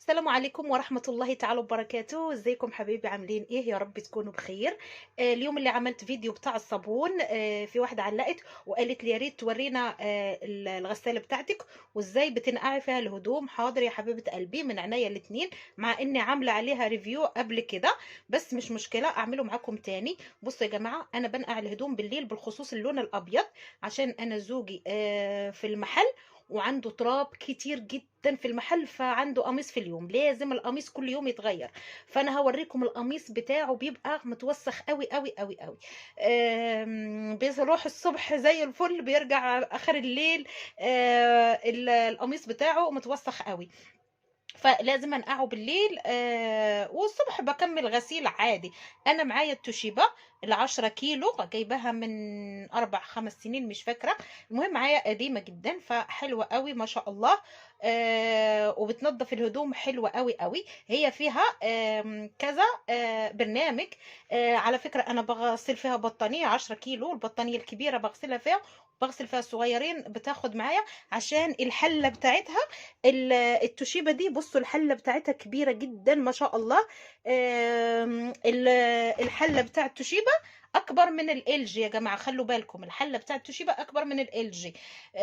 السلام عليكم ورحمة الله تعالى وبركاته. ازيكم حبايبي؟ عاملين ايه؟ يا رب تكونوا بخير. اليوم اللي عملت فيديو بتاع الصابون. في واحدة علقت وقالت لي يا ريت تورينا الغسالة بتاعتك وازاي بتنقعي فيها الهدوم. حاضر يا حبيبة قلبي، من عينيا الاتنين، مع اني عاملة عليها ريفيو قبل كده، بس مش مشكلة اعمله معاكم تاني. بصوا يا جماعة، انا بنقع الهدوم بالليل بالخصوص اللون الابيض، عشان انا زوجي في المحل وعنده تراب كتير جدا في المحل، فعنده قميص في اليوم، لازم القميص كل يوم يتغير. فانا هوريكم القميص بتاعه بيبقى متوسخ قوي قوي قوي قوي. بيروح الصبح زي الفل، بيرجع اخر الليل القميص بتاعه متوسخ قوي، فلازم انقعه بالليل. والصبح بكمل غسيل عادي. انا معايا التوشيبا ال10 كيلو، جايباها من 4 5 سنين مش فاكره. المهم معايا قديمه جدا، فحلوه قوي ما شاء الله. وبتنظف الهدوم حلوه قوي قوي. هي فيها كذا برنامج. على فكره انا بغسل فيها بطانيه 10 كيلو، البطانيه الكبيره بغسلها فيها، بغسل فيها الصغيرين بتاخد معايا، عشان الحله بتاعتها التوشيبا دي. بصوا الحله بتاعتها كبيره جدا ما شاء الله. الحله بتاع التوشيبا اكبر من ال جي يا جماعه، خلوا بالكم الحله بتاعه توشيبا اكبر من ال جي.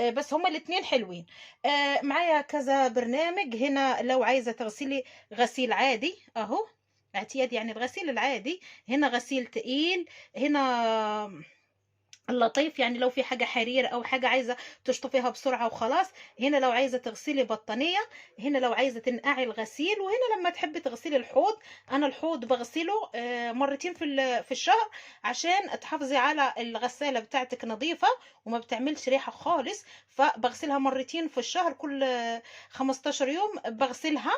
بس هما الاتنين حلوين. معايا كذا برنامج هنا. لو عايزه تغسلي غسيل عادي اهو، اعتيادي يعني الغسيل العادي. هنا غسيل تقيل، هنا اللطيف يعني لو في حاجة حرير أو حاجة عايزة تشطفيها بسرعة وخلاص. هنا لو عايزة تغسلي بطانية، هنا لو عايزة تنقعي الغسيل، وهنا لما تحبي تغسلي الحوض. أنا الحوض بغسله مرتين في الشهر، عشان تحافظي على الغسالة بتاعتك نظيفة وما بتعملش ريحة خالص. فبغسلها مرتين في الشهر، كل 15 يوم بغسلها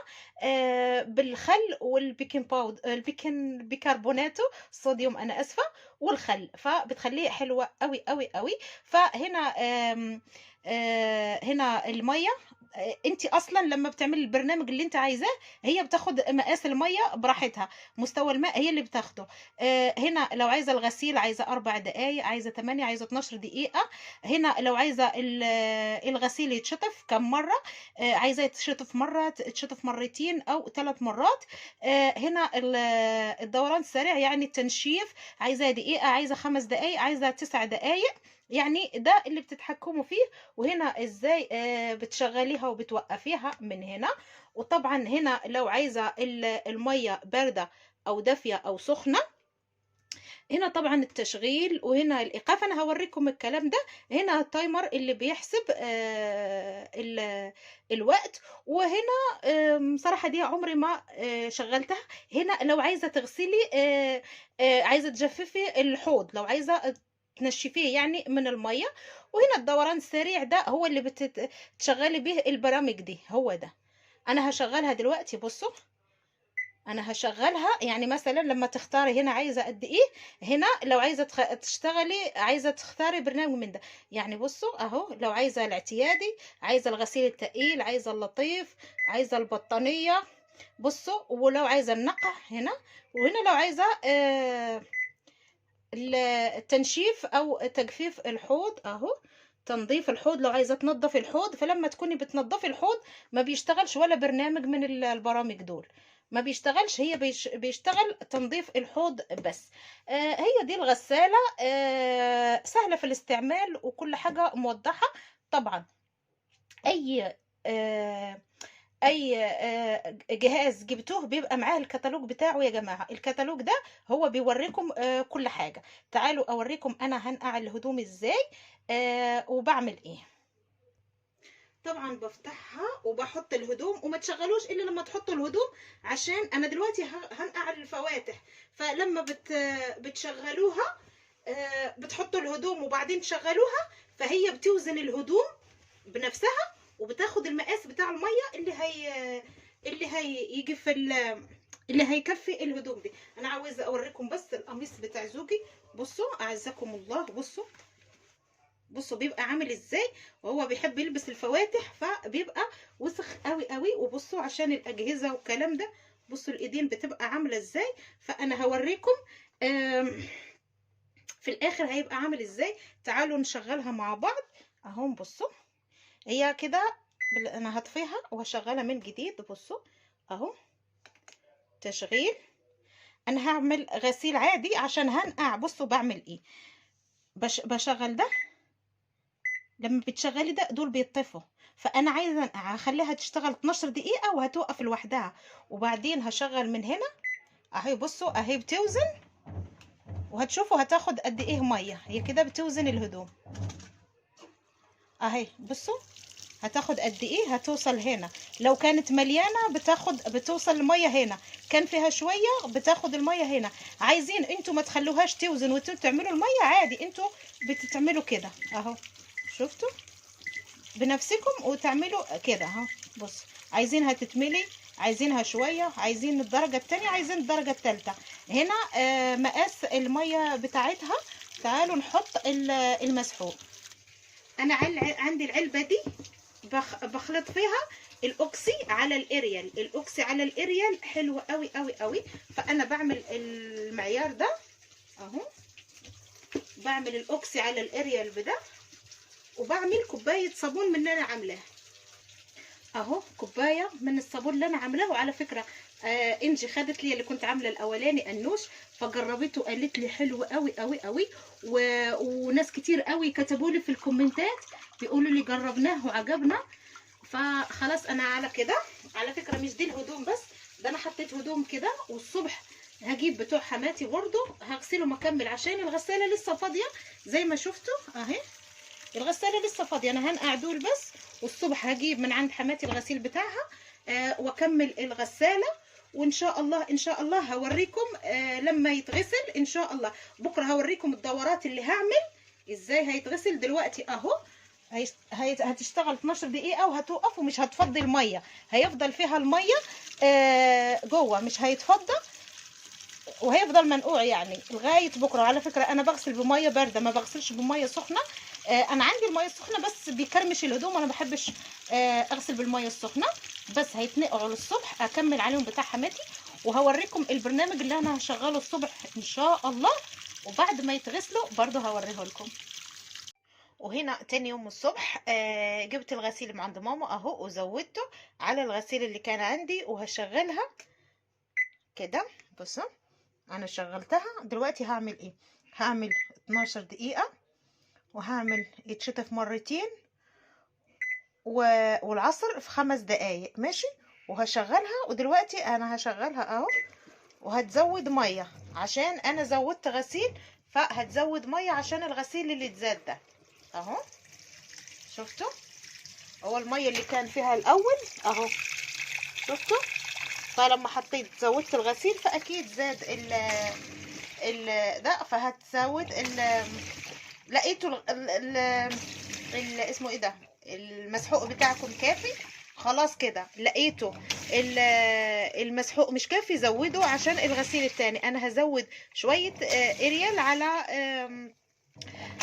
بالخل والبيكنج باود، البيكن بيكربوناتو صوديوم، أنا آسفة، والخل، فبتخليه حلوة قوي قوي قوي. فهنا هنا المية. انت اصلا لما بتعملي البرنامج اللي انت عايزاه، هي بتاخد مقاس المية براحتها، مستوى الماء هي اللي بتاخده. هنا لو عايزة الغسيل، عايزة 4 دقايق، عايزة 8، عايزة 12 دقيقة. هنا لو عايزة الغسيل يتشطف كم مرة، عايزة يتشطف مرة، تشطف مرتين او 3 مرات. هنا الدوران السريع يعني التنشيف، عايزة دقيقة، عايزة 5 دقايق، عايزة 9 دقايق، يعني ده اللي بتتحكموا فيه. وهنا ازاي بتشغليها وبتوقفيها من هنا. وطبعا هنا لو عايزة المية باردة او دافية او سخنة، هنا طبعا التشغيل وهنا الايقاف. انا هوريكم الكلام ده. هنا التايمر اللي بيحسب الوقت. وهنا صراحة دي عمري ما شغلتها. هنا لو عايزة تغسلي، عايزة تجففي الحوض، لو عايزة تنشفيه يعني من المية. وهنا الدوران السريع ده هو اللي بتشغلي به البرامج دي، هو ده. انا هشغلها دلوقتي، بصوا. انا هشغلها يعني مثلا لما تختاري هنا عايزه قد ايه. هنا لو عايزه تشتغلي، عايزه تختاري برنامج من ده. يعني بصوا اهو، لو عايزه الاعتيادي، عايزه الغسيل التقيل، عايزه اللطيف، عايزه البطانيه. بصوا، ولو عايزه النقع هنا. وهنا لو عايزه التنشيف او تجفيف الحوض اهو، تنظيف الحوض. لو عايزه تنظفي الحوض، فلما تكوني بتنظفي الحوض ما بيشتغلش ولا برنامج من البرامج دول، ما بيشتغلش. هي بيشتغل تنظيف الحوض بس. هي دي الغسالة، سهلة في الاستعمال وكل حاجة موضحة. طبعا اي آه اي جهاز جبتوه بيبقى معاه الكتالوج بتاعه يا جماعة. الكتالوج ده هو بيوريكم كل حاجة. تعالوا اوريكم انا هنقع الهدوم ازاي وبعمل ايه. طبعا بفتحها وبحط الهدوم، وما تشغلوش الا لما تحطوا الهدوم، عشان انا دلوقتي هنقع الفواتح. فلما بتشغلوها، بتحطوا الهدوم وبعدين تشغلوها، فهي بتوزن الهدوم بنفسها، وبتاخد المقاس بتاع الميه اللي يجي اللي هيكفي الهدوم دي. انا عاوزه اوريكم بس القميص بتاع زوجي. بصوا اعزكم الله، بصوا بصوا بيبقى عامل ازاي، وهو بيحب يلبس الفواتح فبيبقى وسخ قوي قوي. وبصوا عشان الاجهزه والكلام ده، بصوا الايدين بتبقى عامله ازاي. فانا هوريكم في الاخر هيبقى عامل ازاي. تعالوا نشغلها مع بعض اهو. بصوا هي كده، انا هطفيها وهشغلها من جديد. بصوا اهو تشغيل. انا هعمل غسيل عادي عشان هنقع. بصوا بعمل ايه، بشغل ده. لما بتشغلي ده دول بيطفوا، فانا عايزه انقع، هخليها تشتغل 12 دقيقه وهتوقف لوحدها، وبعدين هشغل من هنا اهي. بصوا اهي بتوزن، وهتشوفوا هتاخد قد ايه ميه. هي كده بتوزن الهدوم اهي. بصوا هتاخد قد ايه، هتوصل هنا. لو كانت مليانه بتوصل الميه هنا، كان فيها شويه بتاخد الميه هنا. عايزين انتوا ما تخلوهاش توزن وانتوا تعملوا الميه عادي، انتوا بتتعملوا كده اهو. شفتوا بنفسكم وتعملوا كده اهو. بص، عايزينها تتملي، عايزينها شويه، عايزين الدرجه التانية، عايزين الدرجه التالتة. هنا مقاس الميه بتاعتها. تعالوا نحط المسحوق. انا عندي العلبه دي بخلط فيها الاوكسي على الاريال. الاوكسي على الاريال حلو قوي قوي قوي. فانا بعمل المعيار ده اهو، بعمل الاوكسي على الاريال بده، وبعمل كوبايه صابون من اللي انا عاملاه اهو. كوبايه من الصابون اللي انا عاملاه. وعلى فكره انجي خدت لي اللي كنت عامله الاولاني انوش، فجربته قالت لي حلو قوي قوي قوي. وناس كتير قوي كتبوا لي في الكومنتات بيقولوا لي جربناه وعجبنا. فخلاص انا على كده. على فكره مش دي الهدوم بس، ده انا حطيت هدوم كده، والصبح هجيب بتوع حماتي برضو هغسلهم اكمل، عشان الغساله لسه فاضيه زي ما شفتوا اهي. الغساله لسه فاضيه، انا هنقع دول بس، والصبح هجيب من عند حماتي الغسيل بتاعها واكمل الغساله. وان شاء الله ان شاء الله هوريكم لما يتغسل ان شاء الله. بكره هوريكم الدورات اللي هعمل ازاي هيتغسل. دلوقتي اهو هتشتغل 12 دقيقه وهتوقف، ومش هتفضي الميه، هيفضل فيها الميه جوه، مش هيتفضى، وهيفضل منقوع يعني لغايه بكره. على فكره انا بغسل بميه بارده، ما بغسلش بميه سخنه. انا عندي الميه السخنه بس بيكرمش الهدوم، انا ما بحبش اغسل بالميه السخنه. بس هيتنقعوا للصبح، اكمل عليهم بتاع حماتي، وهوريكم البرنامج اللي انا هشغله الصبح ان شاء الله. وبعد ما يتغسلوا برضو هوريه لكم. وهنا تاني يوم الصبح جبت الغسيل من عند ماما اهو، وزودته على الغسيل اللي كان عندي، وهشغلها كده. بصوا انا شغلتها. دلوقتي هعمل ايه، هعمل 12 دقيقة، وهعمل يتشطف مرتين، والعصر في 5 دقايق ماشي. وهشغلها. ودلوقتي انا هشغلها اهو، وهتزود مية عشان انا زودت غسيل، فهتزود مية عشان الغسيل اللي اتزاد ده اهو. شفتوا هو المية اللي كان فيها الاول اهو، شفتوا. فلما حطيت زودت الغسيل فاكيد زاد ده، فهتزود لقيتوا اسمه ايه ده، المسحوق بتاعكم كافي. خلاص كده لقيته المسحوق مش كافي، زودوا عشان الغسيل التاني. انا هزود شوية اريال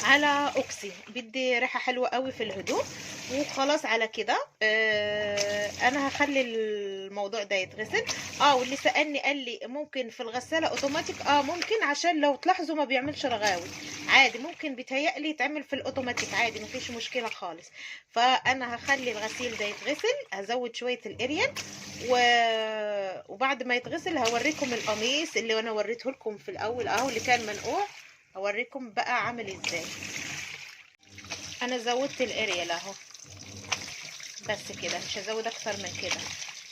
على اوكسي، بدي ريحه حلوه قوي في الهدوم. وخلاص على كده انا هخلي الموضوع ده يتغسل. واللي سالني قال لي ممكن في الغساله اوتوماتيك، ممكن، عشان لو تلاحظوا ما بيعملش رغاوي عادي، ممكن بيتهيألي يتعمل في الاوتوماتيك عادي، مفيش مشكله خالص. فانا هخلي الغسيل ده يتغسل، هزود شويه الاريال وبعد ما يتغسل هوريكم القميص اللي انا وريته لكم في الاول اهو، اللي كان منقوع. هوريكم بقى عامل ازاي. انا زودت الاريال اهو بس كده، مش هزود اكتر من كده.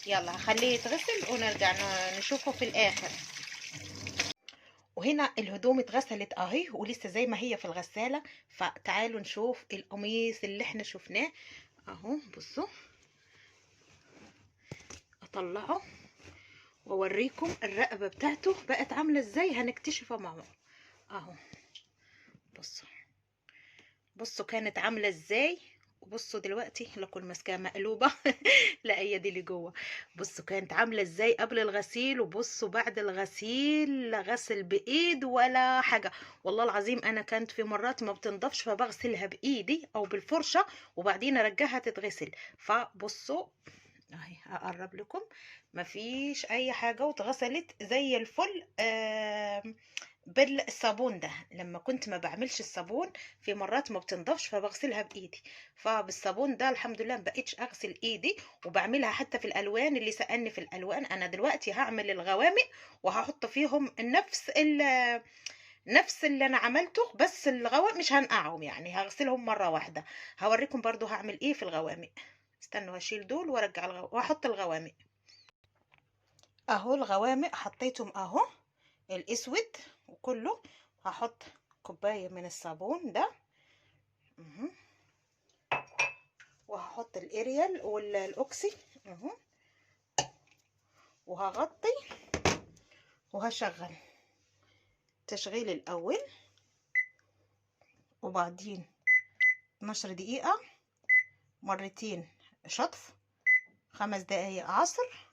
يلا هخليه يتغسل ونرجع نشوفه في الاخر. وهنا الهدوم اتغسلت اهي ولسه زي ما هي في الغسالة. فتعالوا نشوف القميص اللي احنا شفناه اهو. بصوا اطلعه واوريكم الرقبة بتاعته بقت عاملة ازاي، هنكتشفها مع بعض اهو. بصوا كانت عاملة ازاي، وبصوا دلوقتي لكل ماسكاها مقلوبة لا هي دي اللي جوه. بصوا كانت عاملة ازاي قبل الغسيل، وبصوا بعد الغسيل لا غسل بايد ولا حاجة. والله العظيم انا كانت في مرات ما بتنضفش فبغسلها بايدي او بالفرشة وبعدين ارجعها تتغسل. فبصوا اهي هقرب لكم، مفيش اي حاجة واتغسلت زي الفل. بالصابون ده. لما كنت ما بعملش الصابون في مرات ما بتنضفش فبغسلها بايدي، فبالصابون ده الحمد لله ما بقيتش اغسل ايدي، وبعملها حتى في الالوان. اللي سألني في الالوان، انا دلوقتي هعمل الغوامق وهحط فيهم نفس اللي انا عملته، بس الغوامق مش هنقعهم يعني، هغسلهم مره واحده. هوريكم برضو هعمل ايه في الغوامق. استنوا هشيل دول وارجع واحط الغوامق. اهو الغوامق حطيتهم اهو، الاسود وكله. هحط كوبايه من الصابون ده. مهم. وهحط الاريال والاوكسي اهو، وهغطي وهشغل تشغيل الاول، وبعدين 12 دقيقه مرتين شطف، 5 دقايق عصر.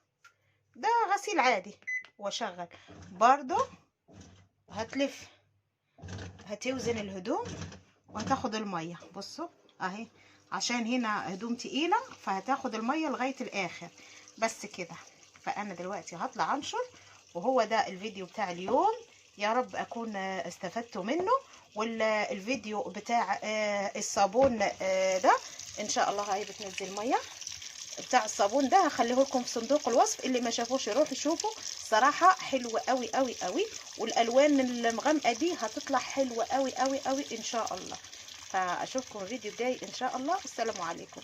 ده غسيل عادي. واشغل برضو. هتلف، هتوزن الهدوم وهتاخد المية. بصوا اهي، عشان هنا هدوم تقيلة فهتاخد المية لغاية الاخر. بس كده. فانا دلوقتي هطلع انشر، وهو ده الفيديو بتاع اليوم. يا رب اكون استفدتوا منه. والفيديو بتاع الصابون ده ان شاء الله هي بتنزل مية بتاع الصابون ده، هخليه لكم في صندوق الوصف. اللي ما شافوش يروح يشوفه، صراحة حلوة قوي قوي قوي. والالوان المغامقة دي هتطلع حلوة قوي قوي قوي ان شاء الله. فاشوفكم الفيديو الجاي ان شاء الله. السلام عليكم.